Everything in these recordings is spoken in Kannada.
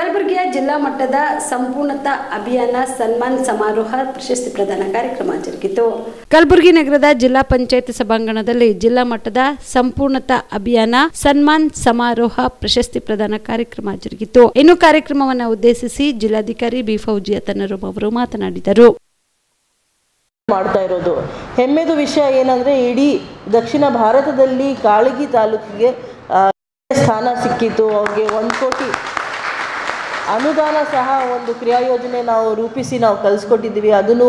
ಕಲಬುರಗಿಯ ಜಿಲ್ಲಾ ಮಟ್ಟದ ಸಂಪೂರ್ಣತಾ ಅಭಿಯಾನ ಸನ್ಮಾನ್ ಸಮಾರೋಹ ಪ್ರಶಸ್ತಿ ಪ್ರದಾನ ಕಾರ್ಯಕ್ರಮ ಜರುಗಿತು. ಕಲಬುರಗಿ ನಗರದ ಜಿಲ್ಲಾ ಪಂಚಾಯತ್ ಸಭಾಂಗಣದಲ್ಲಿ ಜಿಲ್ಲಾ ಮಟ್ಟದ ಸಂಪೂರ್ಣತಾ ಅಭಿಯಾನ ಸನ್ಮಾನ್ ಸಮಾರೋಹ ಪ್ರಶಸ್ತಿ ಪ್ರದಾನ ಕಾರ್ಯಕ್ರಮ ಜರುಗಿತು. ಇನ್ನು ಕಾರ್ಯಕ್ರಮವನ್ನು ಉದ್ದೇಶಿಸಿ ಜಿಲ್ಲಾಧಿಕಾರಿ ಬಿ ಫೌಜಿಯಾ ತನ್ನರುಮ್ ಅವರು ಮಾತನಾಡಿದರು. ಮಾಡ್ತಾ ಇರೋದು ಹೆಮ್ಮೆದು ವಿಷಯ ಏನಂದ್ರೆ ಇಡೀ ದಕ್ಷಿಣ ಭಾರತದಲ್ಲಿ ಕಾಳಗಿ ತಾಲೂಕಿಗೆ ಸ್ಥಾನ ಸಿಕ್ಕಿತು. ಅವ್ರಿಗೆ 1 ಕೋಟಿ ಅನುದಾನ ಸಹ ಒಂದು ಕ್ರಿಯಾ ಯೋಜನೆ ನಾವು ರೂಪಿಸಿ ನಾವು ಕಳಿಸ್ಕೊಟ್ಟಿದ್ದೀವಿ. ಅದನ್ನು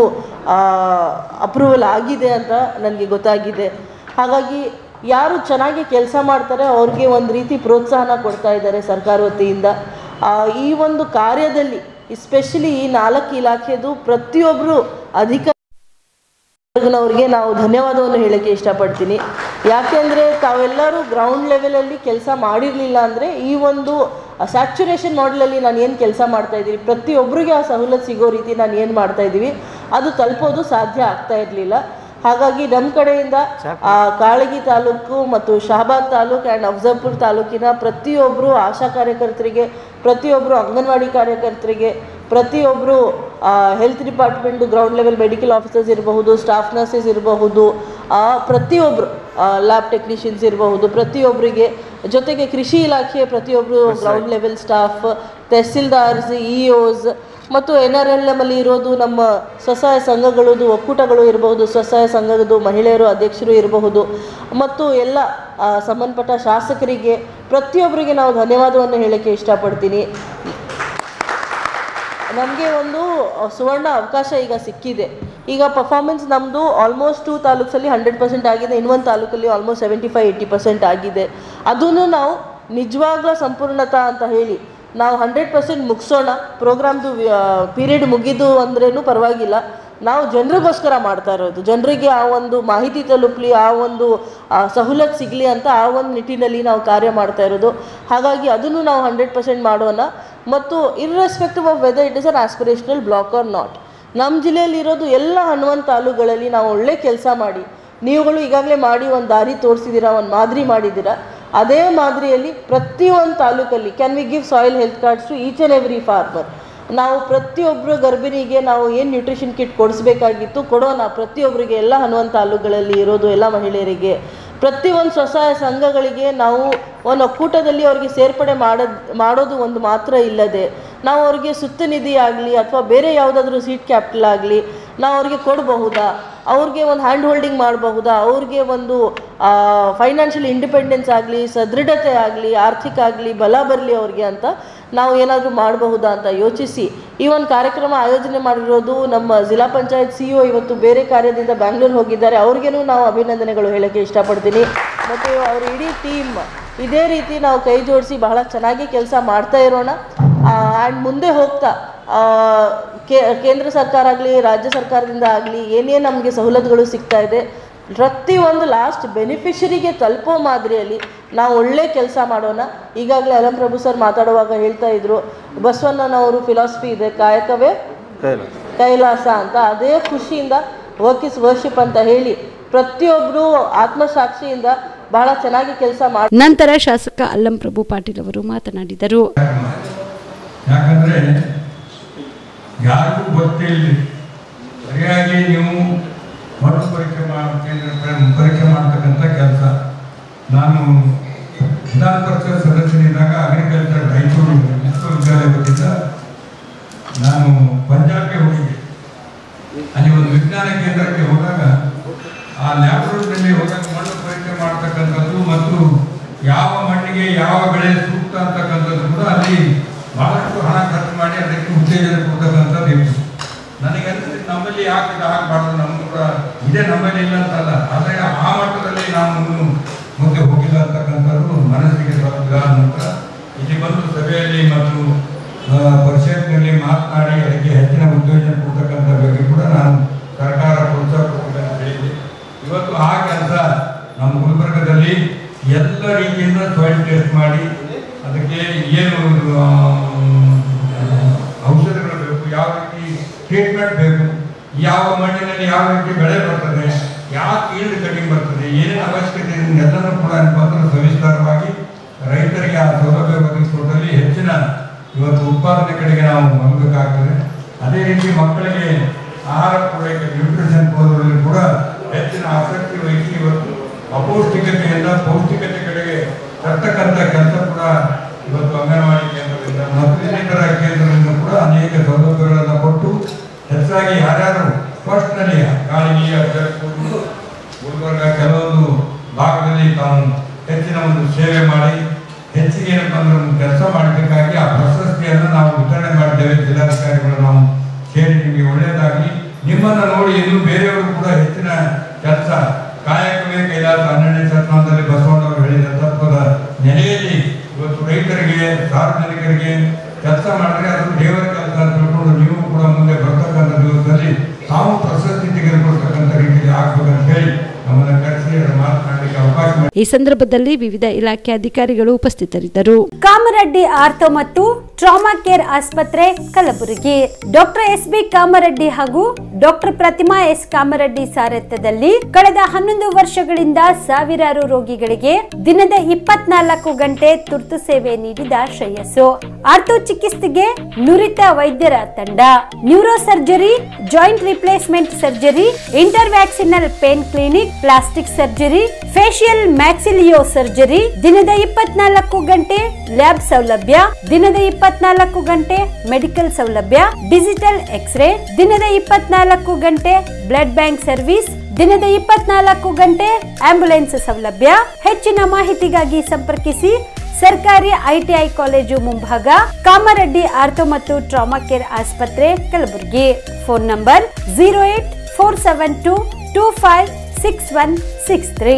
ಅಪ್ರೂವಲ್ ಆಗಿದೆ ಅಂತ ನನಗೆ ಗೊತ್ತಾಗಿದೆ. ಹಾಗಾಗಿ ಯಾರು ಚೆನ್ನಾಗಿ ಕೆಲಸ ಮಾಡ್ತಾರೆ ಅವ್ರಿಗೆ ಒಂದು ರೀತಿ ಪ್ರೋತ್ಸಾಹನ ಕೊಡ್ತಾ ಇದ್ದಾರೆ ಸರ್ಕಾರ ವತಿಯಿಂದ. ಈ ಒಂದು ಕಾರ್ಯದಲ್ಲಿ ಎಸ್ಪೆಷಲಿ ಈ 4 ಇಲಾಖೆದು ಪ್ರತಿಯೊಬ್ಬರು ಅಧಿಕಾರಿಗಳಿಗೆ ನಾವು ಧನ್ಯವಾದವನ್ನು ಹೇಳೋಕ್ಕೆ ಇಷ್ಟಪಡ್ತೀನಿ. ಯಾಕೆಂದರೆ ತಾವೆಲ್ಲರೂ ಗ್ರೌಂಡ್ ಲೆವೆಲಲ್ಲಿ ಕೆಲಸ ಮಾಡಿರಲಿಲ್ಲ ಅಂದರೆ ಈ ಒಂದು ಸ್ಯಾಚುರೇಷನ್ ಮಾಡಲಲ್ಲಿ ನಾನು ಏನು ಕೆಲಸ ಮಾಡ್ತಾಯಿದ್ದೀವಿ, ಪ್ರತಿಯೊಬ್ಬರಿಗೆ ಆ ಸವಲತ್ತು ಸಿಗೋ ರೀತಿ ನಾನು ಏನು ಮಾಡ್ತಾಯಿದ್ದೀವಿ ಅದು ತಲುಪೋದು ಸಾಧ್ಯ ಆಗ್ತಾ ಇರಲಿಲ್ಲ. ಹಾಗಾಗಿ ನಮ್ಮ ಕಡೆಯಿಂದ ಕಾಳಗಿ ತಾಲೂಕು ಮತ್ತು ಶಹಾಬಾದ್ ತಾಲೂಕು ಆ್ಯಂಡ್ ಅಫಜಲ್ಪುರ ತಾಲೂಕಿನ ಪ್ರತಿಯೊಬ್ಬರು ಆಶಾ ಕಾರ್ಯಕರ್ತರಿಗೆ, ಪ್ರತಿಯೊಬ್ಬರು ಅಂಗನವಾಡಿ ಕಾರ್ಯಕರ್ತರಿಗೆ, ಪ್ರತಿಯೊಬ್ಬರು health department ground level medical officers ಇರಬಹುದು, ಸ್ಟಾಫ್ ನರ್ಸಸ್ ಇರಬಹುದು, ಪ್ರತಿಯೊಬ್ಬರು ಲ್ಯಾಬ್ ಟೆಕ್ನಿಷಿಯನ್ಸ್ ಇರಬಹುದು, ಪ್ರತಿಯೊಬ್ಬರಿಗೆ, ಜೊತೆಗೆ ಕೃಷಿ ಇಲಾಖೆಯ ಪ್ರತಿಯೊಬ್ಬರು ಗ್ರೌಂಡ್ ಲೆವೆಲ್ ಸ್ಟಾಫ್, ತಹಸೀಲ್ದಾರ್ಸ್, ಇಒಸ್ ಮತ್ತು NRLM ಅಲ್ಲಿ ಇರೋದು ನಮ್ಮ ಸ್ವಸಹಾಯ ಸಂಘಗಳದು ಒಕ್ಕೂಟಗಳು ಇರಬಹುದು, ಸ್ವಸಹಾಯ ಸಂಘದ ಮಹಿಳೆಯರು ಅಧ್ಯಕ್ಷರು ಇರಬಹುದು ಮತ್ತು ಎಲ್ಲ ಸಂಬಂಧಪಟ್ಟ ಶಾಸಕರಿಗೆ ಪ್ರತಿಯೊಬ್ಬರಿಗೆ ನಾವು ಧನ್ಯವಾದವನ್ನು ಹೇಳೋಕ್ಕೆ ಇಷ್ಟಪಡ್ತೀನಿ. ನಮಗೆ ಒಂದು ಸುವರ್ಣ ಅವಕಾಶ ಈಗ ಸಿಕ್ಕಿದೆ. ಈಗ ಪರ್ಫಾರ್ಮೆನ್ಸ್ ನಮ್ಮದು ಆಲ್ಮೋಸ್ಟ್ 2 ತಾಲೂಕಲ್ಲಿ 100% ಆಗಿದೆ, ಇನ್ನೊಂದು ತಾಲೂಕಲ್ಲಿ ಆಲ್ಮೋಸ್ಟ್ 75-80% ಆಗಿದೆ. ಅದನ್ನು ನಾವು ನಿಜವಾಗ್ಲೂ ಸಂಪೂರ್ಣತಾ ಅಂತ ಹೇಳಿ ನಾವು 100% ಮುಗಿಸೋಣ. ಪ್ರೋಗ್ರಾಮ್ದು ಪೀರಿಯಡ್ ಮುಗಿದು ಅಂದ್ರೂ ಪರವಾಗಿಲ್ಲ, ನಾವು ಜನರಿಗೋಸ್ಕರ ಮಾಡ್ತಾ ಇರೋದು, ಜನರಿಗೆ ಆ ಒಂದು ಮಾಹಿತಿ ತಲುಪಲಿ, ಆ ಒಂದು ಸವಲತ್ತು ಸಿಗಲಿ ಅಂತ ಆ ಒಂದು ನಿಟ್ಟಿನಲ್ಲಿ ನಾವು ಕಾರ್ಯ ಮಾಡ್ತಾ ಇರೋದು. ಹಾಗಾಗಿ ಅದನ್ನು ನಾವು 100% ಮಾಡೋಣ. ಮತ್ತು irrespective of whether it is an aspirational block or not, ನಮ್ಮ ಜಿಲ್ಲೆಯಲ್ಲಿ ಇರೋದು ಎಲ್ಲ 11 ತಾಲೂಕುಗಳಲ್ಲಿ ನಾವು ಒಳ್ಳೆ ಕೆಲಸ ಮಾಡಿ, ನೀವುಗಳು ಈಗಾಗಲೇ ಮಾಡಿ ಒಂದು ದಾರಿ ತೋರಿಸಿದ್ದೀರಾ, ಒಂದು ಮಾದರಿ ಮಾಡಿದ್ದೀರಾ. ಅದೇ ಮಾದರಿಯಲ್ಲಿ ಪ್ರತಿಯೊಂದು ತಾಲೂಕಲ್ಲಿ can we give soil health cards to each and every farmer. ನಾವು ಪ್ರತಿಯೊಬ್ಬರು ಗರ್ಭಿಣಿಗೆ ನಾವು ಏನು ನ್ಯೂಟ್ರಿಷನ್ ಕಿಟ್ ಕೊಡಿಸ್ಬೇಕಾಗಿತ್ತು ಕೊಡೋಣ. ಪ್ರತಿಯೊಬ್ಬರಿಗೆ ಎಲ್ಲ 11 ತಾಲೂಕುಗಳಲ್ಲಿ ಇರೋದು ಎಲ್ಲ ಮಹಿಳೆಯರಿಗೆ, ಪ್ರತಿಯೊಂದು ಸ್ವಸಹಾಯ ಸಂಘಗಳಿಗೆ ನಾವು ಒಂದು ಒಕ್ಕೂಟದಲ್ಲಿ ಅವ್ರಿಗೆ ಸೇರ್ಪಡೆ ಮಾಡೋದು ಒಂದು ಮಾತ್ರ ಇಲ್ಲದೆ ನಾವು ಅವ್ರಿಗೆ ಸುತ್ತ ನಿಧಿ ಆಗಲಿ ಅಥವಾ ಬೇರೆ ಯಾವುದಾದ್ರೂ ಸೀಡ್ ಕ್ಯಾಪಿಟಲ್ ಆಗಲಿ ನಾವು ಅವ್ರಿಗೆ ಕೊಡಬಹುದಾ, ಅವ್ರಿಗೆ ಒಂದು ಹ್ಯಾಂಡ್ ಹೋಲ್ಡಿಂಗ್ ಮಾಡಬಹುದಾ, ಅವ್ರಿಗೆ ಒಂದು ಫೈನಾನ್ಷಿಯಲ್ ಇಂಡಿಪೆಂಡೆನ್ಸ್ ಆಗಲಿ, ಸದೃಢತೆ ಆಗಲಿ, ಆರ್ಥಿಕ ಆಗಲಿ ಬಲ ಬರಲಿ ಅವ್ರಿಗೆ ಅಂತ ನಾವು ಏನಾದರೂ ಮಾಡಬಹುದಾ ಅಂತ ಯೋಚಿಸಿ ಈ ಒಂದು ಕಾರ್ಯಕ್ರಮ ಆಯೋಜನೆ ಮಾಡಿರೋದು ನಮ್ಮ ಜಿಲ್ಲಾ ಪಂಚಾಯತ್ CEO ಇವತ್ತು ಬೇರೆ ಕಾರ್ಯದಿಂದ ಬ್ಯಾಂಗ್ಳೂರು ಹೋಗಿದ್ದಾರೆ. ಅವ್ರಿಗೇನು ನಾವು ಅಭಿನಂದನೆಗಳು ಹೇಳೋಕ್ಕೆ ಇಷ್ಟಪಡ್ತೀನಿ. ಮತ್ತು ಅವ್ರ ಇಡೀ ಟೀಮ್ ಇದೇ ರೀತಿ ನಾವು ಕೈ ಜೋಡಿಸಿ ಬಹಳ ಚೆನ್ನಾಗಿ ಕೆಲಸ ಮಾಡ್ತಾ ಇರೋಣ. ಆ್ಯಂಡ್ ಮುಂದೆ ಹೋಗ್ತಾ ಕೇಂದ್ರ ಸರ್ಕಾರ ಆಗಲಿ ರಾಜ್ಯ ಸರ್ಕಾರದಿಂದ ಆಗಲಿ ಏನೇನು ನಮಗೆ ಸವಲತ್ತುಗಳು ಸಿಗ್ತಾ ಇದೆ ಪ್ರತಿಯೊಂದು ಲಾಸ್ಟ್ ಬೆನಿಫಿಷರಿಗೆ ತಲುಪೋ ಮಾದರಿಯಲ್ಲಿ ನಾವು ಒಳ್ಳೆ ಕೆಲಸ ಮಾಡೋಣ. ಈಗಾಗಲೇ ಅಲಂ ಪ್ರಭು ಸರ್ ಮಾತಾಡುವಾಗ ಹೇಳ್ತಾ ಇದ್ರು, ಬಸವಣ್ಣನವರು ಫಿಲಾಸಫಿ ಇದೆ, ಕಾಯಕವೇ ಕೈಲಾಸ ಅಂತ. ಅದೇ ಖುಷಿಯಿಂದ ವರ್ಕ್ ಇಸ್ ವರ್ಷಿಪ್ ಅಂತ ಹೇಳಿ ಪ್ರತಿಯೊಬ್ಬರು ಆತ್ಮಸಾಕ್ಷಿಯಿಂದ ಬಹಳ ಚೆನ್ನಾಗಿ ಕೆಲಸ ಮಾಡಿ. ನಂತರ ಶಾಸಕ ಅಲ್ಲಂ ಪ್ರಭು ಪಾಟೀಲ್ ಅವರು ಮಾತನಾಡಿದರು. ಯಾಕಂದ್ರೆ ಯಾರಿಗೂ ಗೊತ್ತಿಲ್ಲ, ಸರಿಯಾಗಿ ನೀವು ಮರು ಪರೀಕ್ಷೆ ಮಾಡ್ತಕ್ಕಂಥ ಕೆಲಸ. ನಾನು ವಿಧಾನ ಪರಿಷತ್ ಸದಸ್ಯನಿದ್ದಾಗ ಅಗ್ರಿಕಲ್ಚರ್ ರಾಯಚೂರು ವಿಶ್ವವಿದ್ಯಾಲಯ ವತಿಯಿಂದ ನಾನು ಪಂಜಾಬ್ಗೆ ಹೋಗಿದ್ದೆ. ಅಲ್ಲಿ ಒಂದು ವಿಜ್ಞಾನ ಕೇಂದ್ರಕ್ಕೆ ಹೋದಾಗ ಆ ಲ್ಯಾಬ್ರೋಟರಿಯಲ್ಲಿ ಹೋದಾಗ ಮಣ್ಣು ಪರೀಕ್ಷೆ ಮಾಡ್ತಕ್ಕಂಥದ್ದು ಮತ್ತು ಯಾವ ಮಣ್ಣಿಗೆ ಯಾವ ಬೆಳೆ ಸೂಕ್ತ ಅಂತಕ್ಕಂಥದ್ದು ಕೂಡ ಅಲ್ಲಿ ಬಹಳಷ್ಟು ಹಣ ಖರ್ಚು ಮಾಡಿ ಅದಕ್ಕೆ ಉತ್ತೇಜನ ಕೊಡ್ತಕ್ಕಂಥದ್ದು ಇತ್ತು. ನನಗೆ ಅನಿಸಿದ್ದು ನಮ್ಮಲ್ಲಿ ಯಾಕೆ ಆಗಬಾರ್ದು, ನಮ್ಗೆ ಕೂಡ ಇದೇ ನಮ್ಮಲ್ಲಿ ಇಲ್ಲ ಅಂತಲ್ಲ, ಆದರೆ ಆ ಮಟ್ಟದಲ್ಲಿ ನಾನು ಮುಂದೆ ಹೋಗಿಲ್ಲ ಅಂತಕ್ಕಂಥದ್ದು ಮನಸ್ಸಿಗೆ ಬರೋದಿಲ್ಲ. ನಂತರ ಇಲ್ಲಿ ಬಂದು ಸಭೆಯಲ್ಲಿ ಮತ್ತು ಪರಿಷತ್ನಲ್ಲಿ ಮಾತನಾಡಿ ಅದಕ್ಕೆ ಹೆಚ್ಚಿನ ಉತ್ತೇಜನ ಕೊಡ್ತಕ್ಕಂಥ ಬಗ್ಗೆ ಕೂಡ ನಾನು ಸರ್ಕಾರ ಪ್ರೋತ್ಸಾಹ ಕೊಡಬೇಕಂತ ಹೇಳಿದ್ದೆ. ಇವತ್ತು ಆ ಕೆಲಸ ನಮ್ಮ ಗುಲ್ಬರ್ಗದಲ್ಲಿ ಎಲ್ಲ ರೀತಿಯಿಂದ ಸಾಯಿಲ್ ಟೆಸ್ಟ್ ಮಾಡಿ ಅದಕ್ಕೆ ಏನು ಔಷಧಗಳು ಬೇಕು, ಯಾವ ರೀತಿ ಟ್ರೀಟ್ಮೆಂಟ್ ಬೇಕು, ಯಾವ ಮಣ್ಣಿನಲ್ಲಿ ಯಾವ ರೀತಿ ಬೆಳೆ ಬರ್ತದೆ, ಯಾವ ಈಲ್ಡ್ ಕಡಿಮೆ ಬರ್ತದೆ, ಏನೇನು ಅವಶ್ಯಕತೆ ಇದೆ ಎಲ್ಲನೂ ಕೂಡ ಸವಿಸ್ತಾರವಾಗಿ ರೈತರಿಗೆ ಆ ಸೌಲಭ್ಯ ಒದಗಿಸುವುದರಲ್ಲಿ ಹೆಚ್ಚಿನ ಇವತ್ತು ಉತ್ಪಾದನೆ ಕಡೆಗೆ ನಾವು ಹೋಗಬೇಕಾಗ್ತದೆ. ಅದೇ ರೀತಿ ಮಕ್ಕಳಿಗೆ ಆಹಾರ ಪೂರೈಕೆ ನ್ಯೂಟ್ರಿಷನ್ ಕೊಡುವುದರಲ್ಲಿ ಕೂಡ ಹೆಚ್ಚಿನ ಆಸಕ್ತಿ ವಹಿಸಿ ಇವತ್ತು ಅಪೌಷ್ಟಿಕತೆಯಿಂದ ಪೌಷ್ಟಿಕತೆ ಕಡೆಗೆ ತರ್ತಕ್ಕಂಥ ಕೆಲಸ ಕೂಡ ಇವತ್ತು ಅಂಗನವಾಡಿ ಕೇಂದ್ರದಿಂದ ಮತ್ತು ಇನ್ನಿತರ ಕೇಂದ್ರದಿಂದ ಕೂಡ ಅನೇಕ ಸೌಲಭ್ಯಗಳನ್ನು ಕೊಟ್ಟು ಹೆಚ್ಚಾಗಿ ಯಾರ್ಯಾರು ಫಸ್ಟ್ನಲ್ಲಿ ಕಾಳಗಿ ಗುಲ್ಬರ್ಗ ಕೆಲವೊಂದು ಭಾಗದಲ್ಲಿ ತಾವು ಹೆಚ್ಚಿನ ಒಂದು ಸೇವೆ ಮಾಡಿ ಹೆಚ್ಚಿಗೆ ಏನಪ್ಪ ಅಂದ್ರೆ ಒಂದು ಕೆಲಸ ಮಾಡಬೇಕಾಗಿ ಆ ಪ್ರಶಸ್ತಿಯನ್ನು ನಾವು ವಿತರಣೆ ಮಾಡಿದ್ದೇವೆ. ಜಿಲ್ಲಾಧಿಕಾರಿಗಳು ನಾವು ಸೇರಿ ನಿಮಗೆ ಒಳ್ಳೆಯದಾಗಲಿ. ನಿಮ್ಮನ್ನು ನೋಡಿ ಇನ್ನೂ ಬೇರೆಯವರು ಕೂಡ ಹೆಚ್ಚಿನ ಕೆಲಸ ಕಾಯಕವೇ ಕೈಲಾಸ 12ನೇ ಶತಮಾನದಲ್ಲಿ ಬಸವಣ್ಣವರು ಹೇಳಿದ ತತ್ವದ ನೆಲೆಯಲ್ಲಿ ಇವತ್ತು ರೈತರಿಗೆ ಸಾರ್ವಜನಿಕರಿಗೆ ಕೆಲಸ ಮಾಡಿದ್ರೆ ಅದು ದೇವರ ಕೆಲಸ ಅಂತ ತಿಳ್ಕೊಂಡು ನೀವು ಕೂಡ ಮುಂದೆ ಬರ್ತಕ್ಕಂಥ ದಿವಸದಲ್ಲಿ ತಾವು ಪ್ರಶಸ್ತಿ ತೆಗೆದುಕೊಳ್ತಕ್ಕಂಥ ರೀತಿಯಲ್ಲಿ ಆಗ್ಬೇಕಂತ ಹೇಳಿ ನಮ್ಮನ್ನು ಕರೆಸಿ ಮಾತನಾಡಲಿಕ್ಕೆ ಅವಕಾಶ ಮಾಡಿ. ಈ ಸಂದರ್ಭದಲ್ಲಿ ವಿವಿಧ ಇಲಾಖೆ ಅಧಿಕಾರಿಗಳು ಉಪಸ್ಥಿತರಿದ್ದರು. ಕಾಮರೆಡ್ಡಿ ಆರ್ಥೋ ಮತ್ತು ಟ್ರಾಮಾ ಕೇರ್ ಆಸ್ಪತ್ರೆ ಕಲಬುರಗಿ. Doctor S B. ಕಾಮರೆಡ್ಡಿ ಹಾಗೂ ಡಾಕ್ಟರ್ ಪ್ರತಿಮಾ ಎಸ್. ಕಾಮರೆಡ್ಡಿ ಸಾರಥ್ಯದಲ್ಲಿ ಕಳೆದ 11 ವರ್ಷಗಳಿಂದ ಸಾವಿರಾರು ರೋಗಿಗಳಿಗೆ ದಿನದ 24 ಗಂಟೆ ತುರ್ತು ಸೇವೆ ನೀಡಿದ ಶ್ರೇಯಸ್ಸು. ಆರ್ಥೋ ಚಿಕಿತ್ಸೆಗೆ ನುರಿತ ವೈದ್ಯರ ತಂಡ, neuro surgery, joint replacement surgery, interventional pain clinic, plastic surgery, facial maxillo surgery, ದಿನದ 24 ಗಂಟೆ ಲ್ಯಾಬ್ ಸೌಲಭ್ಯ, ದಿನದ 24 ಗಂಟೆ ಮೆಡಿಕಲ್ ಸೌಲಭ್ಯ, ಡಿಜಿಟಲ್ ಎಕ್ಸ್ರೇ, ದಿನದ 24 ಗಂಟೆ ಬ್ಲಡ್ ಬ್ಯಾಂಕ್ ಸರ್ವಿಸ್, ದಿನದ 24 ಗಂಟೆ ಆಂಬ್ಯುಲೆನ್ಸ್ ಸೌಲಭ್ಯ. ಹೆಚ್ಚಿನ ಮಾಹಿತಿಗಾಗಿ ಸಂಪರ್ಕಿಸಿ ಸರ್ಕಾರಿ ಐಟಿಐ ಕಾಲೇಜು ಮುಂಭಾಗ, ಕಾಮರೆಡ್ಡಿ ಆರ್ಥೋ ಮತ್ತು ಟ್ರಾಮಾ ಕೇರ್ ಆಸ್ಪತ್ರೆ ಕಲಬುರಗಿ. Phone number 084722566163.